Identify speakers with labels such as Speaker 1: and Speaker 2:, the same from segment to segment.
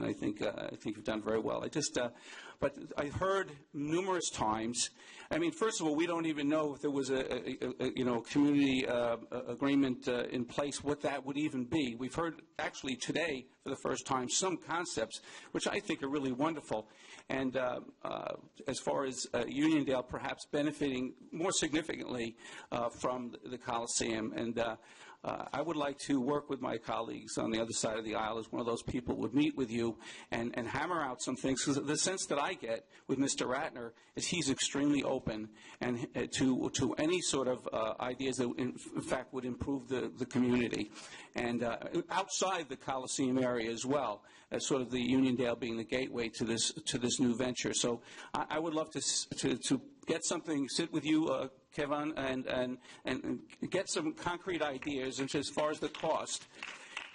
Speaker 1: I think you've done very well. But I heard numerous times. I mean, first of all, we don't even know if there was a community agreement in place, what that would even be. We've heard actually today for the first time some concepts which I think are really wonderful. And as far as Uniondale perhaps benefiting more significantly from the Coliseum, and I would like to work with my colleagues on the other side of the aisle as one of those people would meet with you and hammer out some things. Because the sense that I get with Mr. Ratner is he's extremely open and to any sort of ideas that in fact would improve the community. And outside the Coliseum area as well, as sort of the Uniondale being the gateway to this new venture. So I would love to get something, sit with you, Kevin, and get some concrete ideas as far as the cost,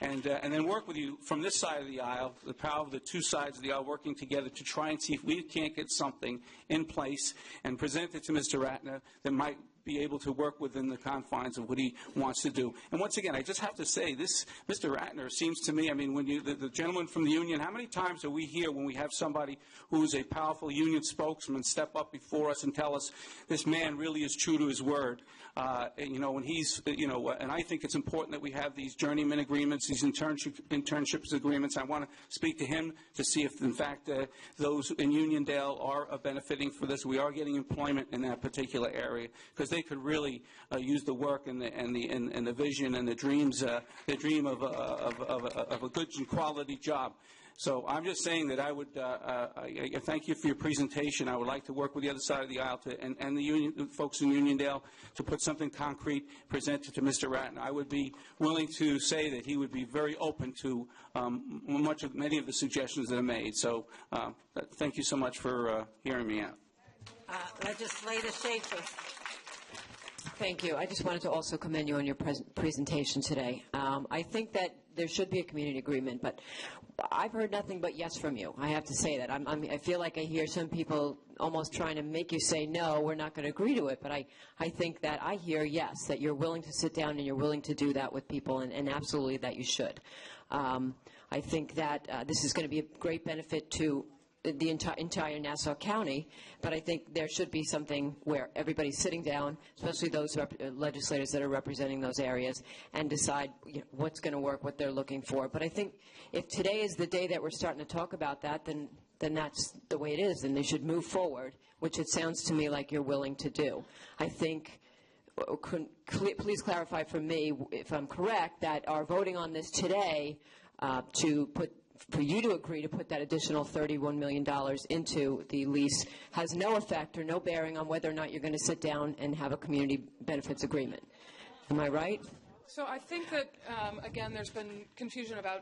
Speaker 1: and then work with you from this side of the aisle, the power of the two sides of the aisle working together to try and see if we can't get something in place and present it to Mr. Ratner that might be able to work within the confines of what he wants to do. And once again, I just have to say, this Mr. Ratner seems to me, I mean, when the gentleman from the union, how many times are we here when we have somebody who is a powerful union spokesman step up before us and tell us this man really is true to his word? And he's, and I think it's important that we have these journeyman agreements, these internships agreements. I want to speak to him to see if, in fact, those in Uniondale are benefiting for this. We are getting employment in that particular area because they could really use the work and the vision and the dreams, the dream of a good and quality job. So I'm just saying that I would I thank you for your presentation. I would like to work with the other side of the aisle and the folks in Uniondale to put something concrete presented to Mr. Ratner. I would be willing to say that he would be very open to many of the suggestions that are made. So thank you so much for hearing me out.
Speaker 2: Legislator Schaefer.
Speaker 3: Thank you. I just wanted to also commend you on your presentation today. I think that there should be a community agreement, but I've heard nothing but yes from you. I have to say that. I feel like I hear some people almost trying to make you say, no, we're not going to agree to it, but I think that I hear yes, that you're willing to sit down and you're willing to do that with people, and absolutely that you should. I think that this is going to be a great benefit to the entire Nassau County, but I think there should be something where everybody's sitting down, especially those legislators that are representing those areas, and decide what's going to work, what they're looking for. But I think if today is the day that we're starting to talk about that, then that's the way it is, and they should move forward, which it sounds to me like you're willing to do. I think, please clarify for me if I'm correct, that our voting on this today for you to agree to put that additional $31 million into the lease has no effect or no bearing on whether or not you're going to sit down and have a community benefits agreement. Am I right?
Speaker 4: So I think that, again, there's been confusion about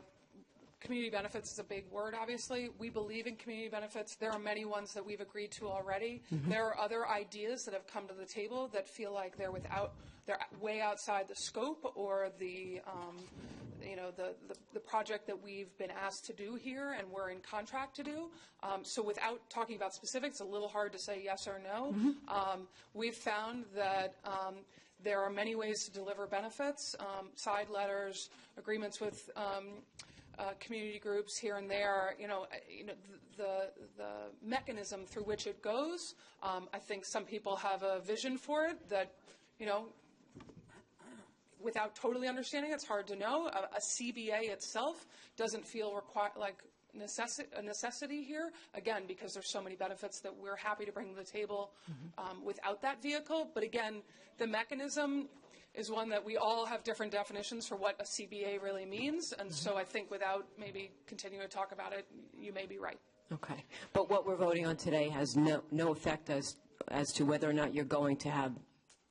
Speaker 4: community benefits is a big word, obviously. We believe in community benefits. There are many ones that we've agreed to already. Mm-hmm. There are other ideas that have come to the table that feel like they're way outside the scope or the project that we've been asked to do here and we're in contract to do. So without talking about specifics, it's a little hard to say yes or no. Mm-hmm. We've found that there are many ways to deliver benefits, side letters, agreements with community groups here and there. The mechanism through which it goes. I think some people have a vision for it that, without totally understanding, it's hard to know. A CBA itself doesn't feel like a necessity here, again, because there's so many benefits that we're happy to bring to the table without that vehicle. But again, the mechanism is one that we all have different definitions for what a CBA really means. And so I think without maybe continuing to talk about it, you may be right.
Speaker 3: Okay. But what we're voting on today has no effect as to whether or not you're going to have